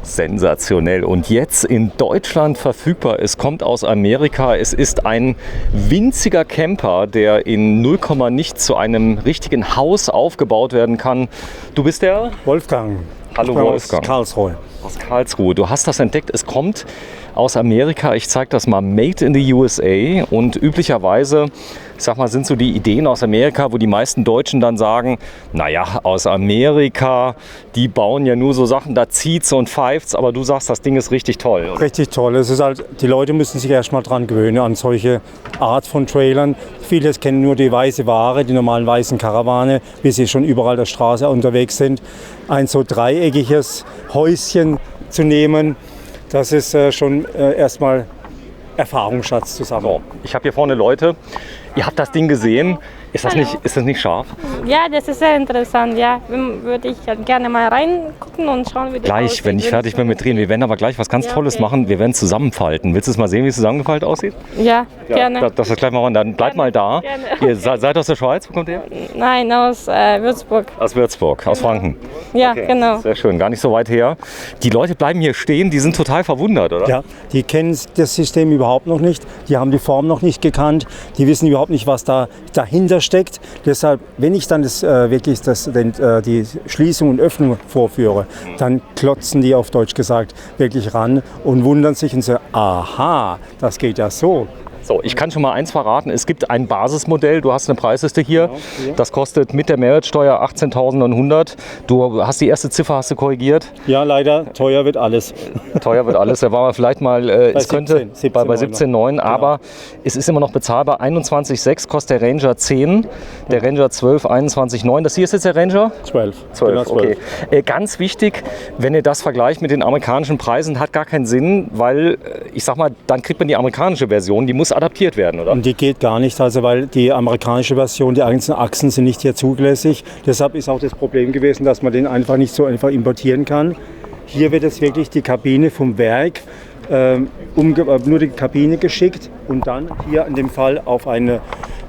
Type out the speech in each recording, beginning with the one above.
Sensationell. Und jetzt in Deutschland verfügbar. Es kommt aus Amerika. Es ist ein winziger Camper, der in 0, nichts zu einem richtigen Haus aufgebaut werden kann. Du bist der? Wolfgang. Hallo Wolfgang. Aus Karlsruhe. Aus Karlsruhe. Du hast das entdeckt. Es kommt aus Amerika. Ich zeige das mal. Made in the USA. Und üblicherweise, ich sag mal, sind so die Ideen aus Amerika, wo die meisten Deutschen dann sagen, naja, aus Amerika, die bauen ja nur so Sachen, da zieht's und pfeift's, aber du sagst, das Ding ist richtig toll. Oder? Richtig toll. Es ist halt, die Leute müssen sich erst mal dran gewöhnen an solche Art von Trailern. Viele kennen nur die weiße Ware, die normalen weißen Karawane, wie sie schon überall der Straße unterwegs sind. Ein so dreieckiges Häuschen zu nehmen, das ist schon erstmal Erfahrungsschatz zusammen. So, ich habe hier vorne Leute, ihr habt das Ding gesehen. Ist das nicht scharf? Ja, das ist sehr interessant. Ja, würde ich gerne mal reingucken und schauen, wie das Gleich, aussieht. wenn ich fertig bin mit Drehen. Wir werden aber gleich was ganz Ja, Tolles okay. machen. Wir werden zusammenfalten. Willst du es mal sehen, wie es zusammengefaltet aussieht? Ja, gerne. Das gleich mal machen. Dann bleib mal da. Gerne. Ihr seid aus der Schweiz? Wo kommt ihr? Nein, aus Würzburg. Aus Würzburg, aus Franken. Ja, genau. Sehr schön, gar nicht so weit her. Die Leute bleiben hier stehen, die sind total verwundert, oder? Ja, die kennen das System überhaupt noch nicht, die haben die Form noch nicht gekannt, die wissen überhaupt nicht, was da dahinter steckt. Deshalb, wenn ich dann die Schließung und Öffnung vorführe, dann klotzen die auf Deutsch gesagt wirklich ran und wundern sich und sagen, aha, das geht ja so. So, ich kann schon mal eins verraten, es gibt ein Basismodell, du hast eine Preisliste hier, das kostet mit der Mehrwertsteuer 18.100. Du hast die erste Ziffer, hast du korrigiert? Ja, leider, teuer wird alles. Teuer wird alles, da war vielleicht mal, es könnte 17,9. bei 17,9, aber es ist immer noch bezahlbar. 21,6 kostet der Ranger 10, der Ranger 12, 21,9. Das hier ist jetzt der Ranger? 12. 12, Genau, 12. okay. Ganz wichtig, wenn ihr das vergleicht mit den amerikanischen Preisen, hat gar keinen Sinn, weil, ich sag mal, dann kriegt man die amerikanische Version, die muss adaptiert werden, oder? Und die geht gar nicht, also weil die amerikanische Version, die einzelnen Achsen sind nicht hier zulässig. Deshalb ist auch das Problem gewesen, dass man den einfach nicht so einfach importieren kann. Hier wird jetzt wirklich die Kabine vom Werk, nur die Kabine geschickt und dann hier in dem Fall auf ein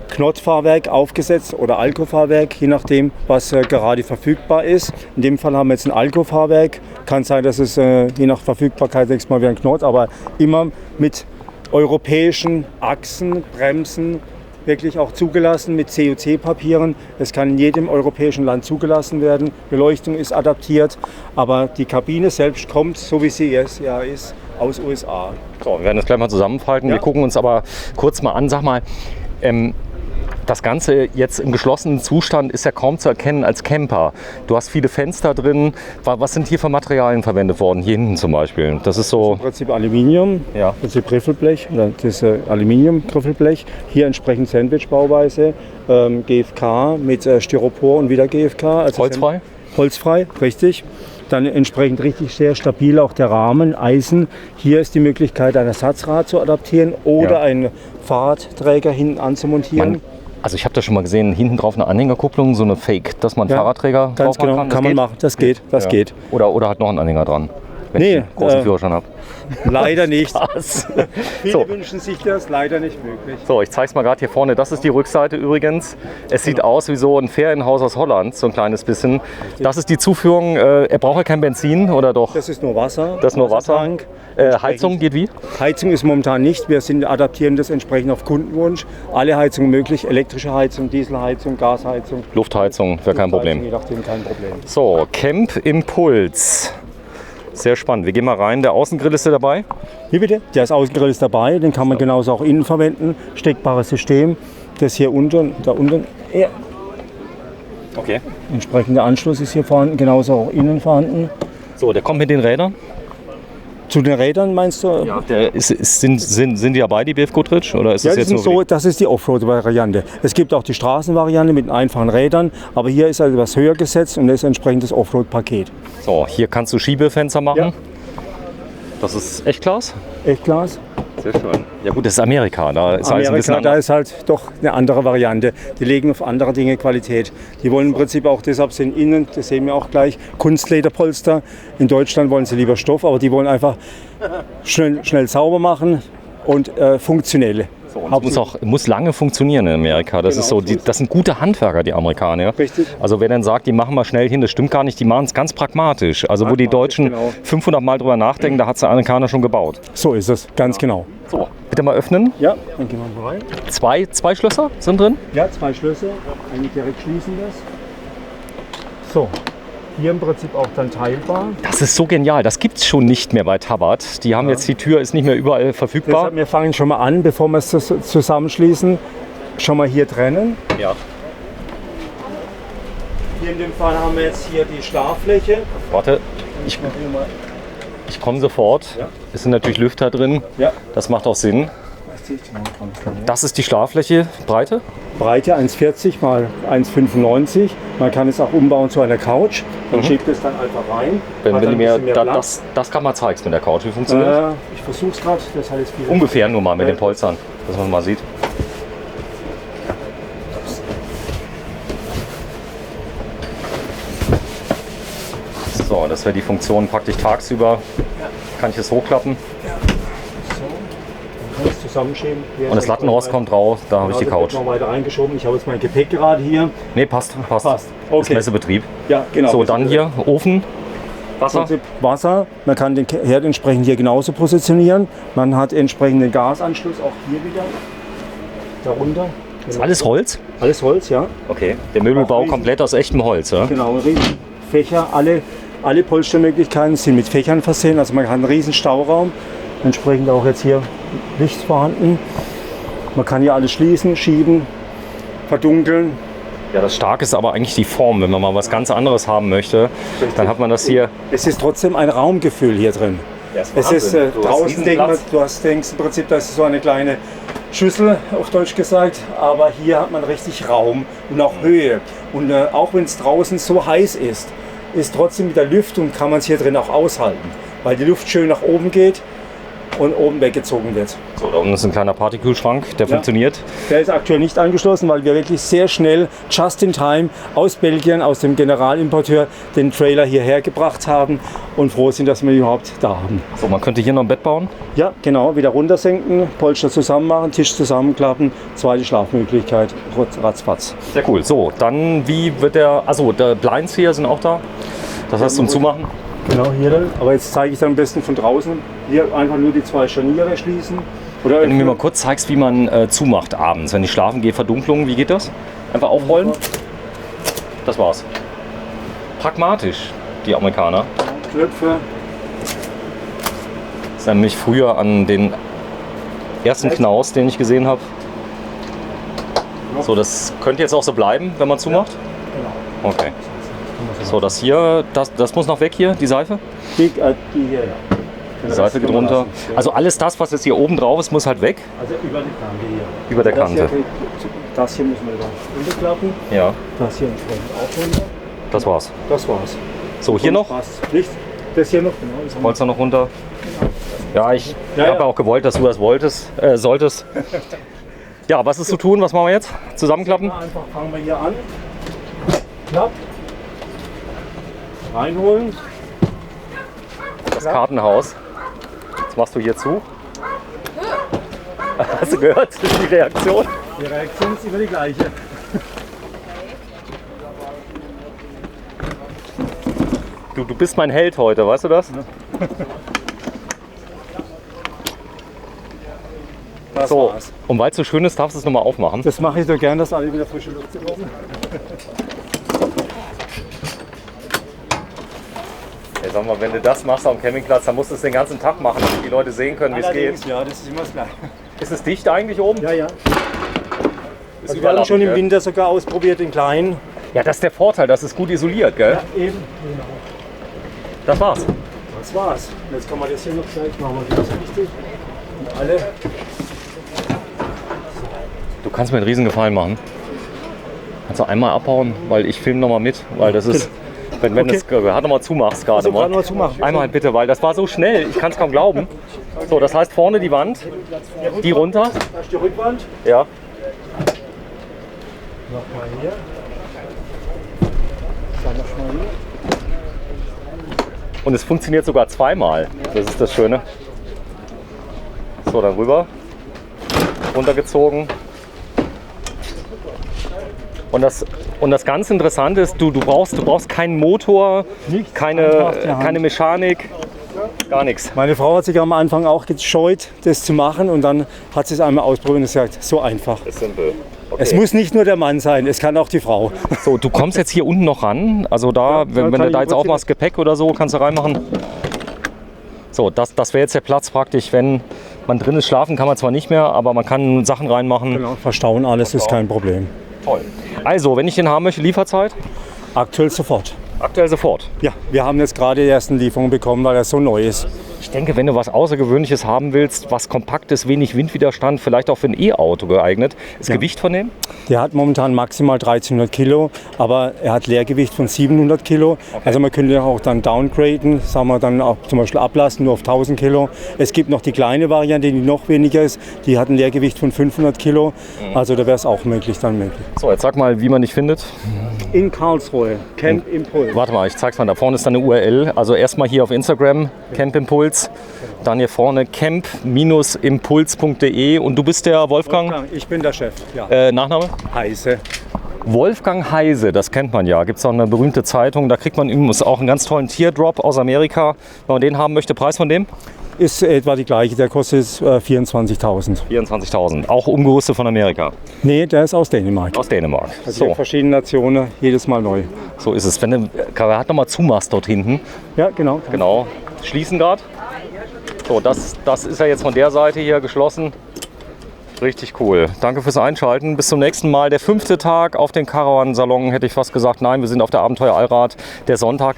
Knottfahrwerk aufgesetzt oder Alco-Fahrwerk, je nachdem, was gerade verfügbar ist. In dem Fall haben wir jetzt ein Alco-Fahrwerk. Kann sein, dass es je nach Verfügbarkeit nächstes Mal wieder ein Knott, aber immer mit europäischen Achsen, Bremsen, wirklich auch zugelassen mit COC-Papieren. Es kann in jedem europäischen Land zugelassen werden. Beleuchtung ist adaptiert, aber die Kabine selbst kommt, so wie sie jetzt ja ist, aus USA. So, wir werden das gleich mal zusammenfalten. Ja. Wir gucken uns aber kurz mal an. Sag mal, das Ganze jetzt im geschlossenen Zustand ist ja kaum zu erkennen als Camper. Du hast viele Fenster drin. Was sind hier für Materialien verwendet worden? Hier hinten zum Beispiel. Das ist so. Im Prinzip Aluminium, Ja. das ist Griffelblech, oder das Aluminium-Griffelblech. Hier entsprechend Sandwich-Bauweise, GFK mit Styropor und wieder GFK. Also Holzfrei? Holzfrei, richtig. Dann entsprechend richtig sehr stabil auch der Rahmen, Eisen. Hier ist die Möglichkeit, ein Ersatzrad zu adaptieren oder Ja. einen Fahrradträger hinten anzumontieren. Also ich habe da schon mal gesehen, hinten drauf eine Anhängerkupplung, so eine Fake, dass man einen Ja, Fahrradträger ganz drauf machen genau, kann. kann man machen. Das geht, das Ja. geht. Oder hat noch einen Anhänger dran, wenn Nee, ich einen großen äh, Führerschein habe. Leider nicht. Viele So. wünschen sich das, leider nicht möglich. So, ich zeige es mal gerade hier vorne. Das ist die Rückseite übrigens. Es sieht aus wie so ein Ferienhaus aus Holland, so ein kleines bisschen. Das ist die Zuführung. Er braucht ja kein Benzin, oder doch? Das ist nur Wasser. Das ist nur Wasser. Wassertank. Heizung geht wie? Heizung ist momentan nicht. Wir adaptieren das entsprechend auf Kundenwunsch. Alle Heizungen möglich. Elektrische Heizung, Dieselheizung, Gasheizung. Luftheizung wäre kein Problem. Je nachdem kein Problem. So, Camp Impuls. Sehr spannend. Wir gehen mal rein. Der Außengrill ist dabei. Wie bitte? Der Außengrill ist dabei. Den kann man genauso auch innen verwenden. Steckbares System. Das hier unten, da unten. Ja. Okay. Entsprechender Anschluss ist hier vorhanden. Genauso auch innen vorhanden. So, der kommt mit den Rädern. Zu den Rädern meinst du? Ja. Sind die dabei, die BF Goodrich? Oder ist Ja, das die jetzt sind nur so, das ist die Offroad-Variante. Es gibt auch die Straßenvariante mit einfachen Rädern, aber hier ist also etwas höher gesetzt und das ist entsprechend das Offroad-Paket. So, hier kannst du Schiebefenster machen. Ja. Das ist Echtglas. Echtglas? Sehr schön. Ja gut, das ist Amerika. Da ist alles ein bisschen Amerika, da anders. ist halt doch eine andere Variante. Die legen auf andere Dinge Qualität. Die wollen im Prinzip auch, deshalb sind innen, das sehen wir auch gleich, Kunstlederpolster. In Deutschland wollen sie lieber Stoff, aber die wollen einfach schnell sauber machen und funktionelle. So, und muss lange funktionieren in Amerika. Das ist so, das sind gute Handwerker, die Amerikaner. Richtig. Also wer dann sagt, die machen mal schnell hin, das stimmt gar nicht. Die machen es ganz pragmatisch. Also wo die Deutschen 500 Mal drüber nachdenken, da hat es der Amerikaner schon gebaut. So ist es, ganz genau. So, bitte mal öffnen. Ja, dann gehen wir mal rein. Zwei Schlösser sind drin. Ja, 2 Schlösser, eigentlich direkt schließen das. So, hier im Prinzip auch dann teilbar. Das ist so genial. Das gibt es schon nicht mehr bei Tabat. Die haben jetzt, die Tür ist nicht mehr überall verfügbar. Deshalb, wir fangen schon mal an, bevor wir es zusammenschließen, schon mal hier trennen. Ja. Hier in dem Fall haben wir jetzt hier die Schlaffläche. Warte, ich komme sofort. Ja. Es sind natürlich Lüfter drin. Ja. Das macht auch Sinn. Das ist die Schlaffläche, Breite. Breite 1,40 mal 1,95. Man kann es auch umbauen zu einer Couch. Man schiebt es dann einfach rein. Wenn Hat dann du ein mir bisschen mehr Platz. das kann man zeigen mit der Couch. Wie funktioniert das? Ich versuche es gerade. Das hat jetzt viel. Ungefähr nur mal mit den Polstern, dass man mal sieht. So, das wäre die Funktion praktisch tagsüber. Kann ich es hochklappen Kann es zusammenschieben. Hier und das Lattenrost kommt raus, da habe ich die Couch. Noch weiter reingeschoben. Ich habe jetzt mein Gepäck gerade hier. Nee, passt. Passt. Ist Okay. Messebetrieb. Ja, genau. So, dann hier Ofen, Wasser. Wasser. Man kann den Herd entsprechend hier genauso positionieren. Man hat entsprechend den Gasanschluss auch hier wieder. Darunter. Ist alles Holz? Alles Holz, ja. Okay. Der Möbelbau riesen- komplett aus echtem Holz, ja? Genau, riesen Fächer. Alle Polstermöglichkeiten sind mit Fächern versehen. Also man hat einen riesen Stauraum. Entsprechend auch jetzt hier Licht vorhanden. Man kann hier alles schließen, schieben, verdunkeln. Ja, das Starke ist aber eigentlich die Form. Wenn man mal was ganz anderes haben möchte, dann hat man das hier. Es ist trotzdem ein Raumgefühl hier drin. Es ist draußen, du denkst im Prinzip, das ist so eine kleine Schüssel, auf Deutsch gesagt, aber hier hat man richtig Raum und auch Höhe. Und auch wenn es draußen so heiß ist trotzdem mit der Lüftung kann man es hier drin auch aushalten, weil die Luft schön nach oben geht und oben weggezogen wird. So, da unten ist ein kleiner Partykühlschrank, der funktioniert. Der ist aktuell nicht angeschlossen, weil wir wirklich sehr schnell, just in time, aus Belgien, aus dem Generalimporteur, den Trailer hierher gebracht haben und froh sind, dass wir ihn überhaupt da haben. So, man könnte hier noch ein Bett bauen. Ja, genau, wieder runtersenken, Polster zusammen machen, Tisch zusammenklappen, zweite Schlafmöglichkeit, ratzfatz. Sehr cool. So, dann wie wird der, also der Blinds hier sind auch da. Das heißt zum Zumachen. Genau, hier dann. Aber jetzt zeige ich dann am besten von draußen. Hier einfach nur die 2 Scharniere schließen. Oder Wenn du mir mal kurz zeigst, wie man zumacht abends, wenn ich schlafen gehe, Verdunklung, wie geht das? Einfach aufrollen. Das war's. Pragmatisch, die Amerikaner. Knöpfe. Das ist nämlich früher an den ersten Knaus, den ich gesehen habe. So, das könnte jetzt auch so bleiben, wenn man zumacht? Genau. Okay. So, das hier, das muss noch weg hier, die Seife? Die hier, ja. Die Seife geht runter. Also alles das, was jetzt hier oben drauf ist, muss halt weg. Also über die Kante hier. Über der Kante. Das hier müssen wir wieder runterklappen. Ja, Das hier entsprechend auch runter. das war's. Das war's. So, hier noch. Passt. Nicht? Das hier noch, genau. Das haben wir. Polster noch runter. Ja, ich Ja, habe ja. auch gewollt, dass du das solltest. Ja, was ist zu tun? Was machen wir jetzt? Zusammenklappen? Einfach fangen wir hier an. Klapp. Reinholen. Das Kartenhaus. Jetzt machst du hier zu. Hast du gehört? Die Reaktion? Die Reaktion ist immer die gleiche. Du bist mein Held heute, weißt du das? Das So, war's. und weil es so schön ist, darfst du es nochmal aufmachen. Das mache ich so gern, dass alle wieder frische Luft bekommen. Ey, sag mal, wenn du das machst am Campingplatz, dann musst du es den ganzen Tag machen, damit die Leute sehen können, wie es geht. Ja, das ist immer das Gleiche. Ist es dicht eigentlich oben? Ja, ja. Ist Also wir haben schon im gell? Winter sogar ausprobiert, in kleinen. Ja, das ist der Vorteil, das ist gut isoliert, gell? Eben. Genau. Das war's. Das war's. Jetzt kann man das hier noch gleich machen. Wir das richtig. Und alle. Du kannst mir einen riesen Gefallen machen. Kannst du einmal abhauen, weil ich filme nochmal mit, weil das ist, wenn Okay. das gerade nochmal zumachst gerade Also, mal. gerade noch zumachen. Einmal bitte, weil das war so schnell, ich kann es kaum glauben. So, das heißt vorne die Wand, die runter, Da ist die Rückwand. ja. Nochmal hier. Dann nochmal hier. Und es funktioniert sogar zweimal, das ist das Schöne. So, dann rüber. runtergezogen. Und das ganz Interessante ist, du brauchst keinen Motor, keine Mechanik, gar nichts. Meine Frau hat sich am Anfang auch gescheut, das zu machen, und dann hat sie es einmal ausprobiert und gesagt, so einfach. Ist simpel. Okay. Es muss nicht nur der Mann sein, es kann auch die Frau. So, du kommst jetzt hier unten noch ran, also da, wenn du da jetzt aufmachst, Gepäck oder so, kannst du reinmachen. So, das wäre jetzt der Platz praktisch, wenn man drin ist. Schlafen kann man zwar nicht mehr, aber man kann Sachen reinmachen. Genau, verstauen alles ist kein Problem. Toll. Also, wenn ich den haben möchte, Lieferzeit? Aktuell sofort. Aktuell sofort. Ja, wir haben jetzt gerade die ersten Lieferungen bekommen, weil er so neu ist. Ich denke, wenn du was Außergewöhnliches haben willst, was Kompaktes, wenig Windwiderstand, vielleicht auch für ein E-Auto geeignet, ist Gewicht von dem? Der hat momentan maximal 1300 Kilo, aber er hat Leergewicht von 700 Kilo. Okay. Also man könnte auch dann downgraden, sagen wir dann auch zum Beispiel ablassen, nur auf 1000 Kilo. Es gibt noch die kleine Variante, die noch weniger ist. Die hat ein Leergewicht von 500 Kilo. Also da wäre es auch möglich. So, jetzt sag mal, wie man dich findet. In Karlsruhe, Camp Impuls. Warte mal, ich zeig's mal. Da vorne ist dann eine URL. Also erstmal hier auf Instagram, Camp Impuls. Dann hier vorne camp-impuls.de. Und du bist der Wolfgang? Ich bin der Chef, ja. Nachname? Heise. Wolfgang Heise, das kennt man ja. Gibt es auch eine berühmte Zeitung. Da kriegt man übrigens auch einen ganz tollen Teardrop aus Amerika. Wenn man den haben möchte, Preis von dem? Ist etwa die gleiche, der kostet 24.000. 24.000, auch umgerüstet von Amerika? Nee, der ist aus Dänemark. Aus Dänemark. Also so. Verschiedene Nationen, jedes Mal neu. So ist es. Wenn du gerade nochmal zumachst dort hinten. Ja, genau. Genau. Schließen gerade. So, das ist ja jetzt von der Seite hier geschlossen. Richtig cool. Danke fürs Einschalten. Bis zum nächsten Mal. Der 5. Tag auf den Caravan-Salon, hätte ich fast gesagt. Nein, wir sind auf der Abenteuer Allrad. Der Sonntag.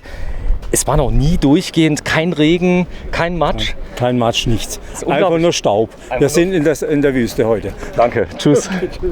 Es war noch nie durchgehend kein Regen, kein Matsch. Kein Matsch, nichts. Einfach nur Staub. Wir sind in der Wüste heute. Danke. Tschüss. Tschüss.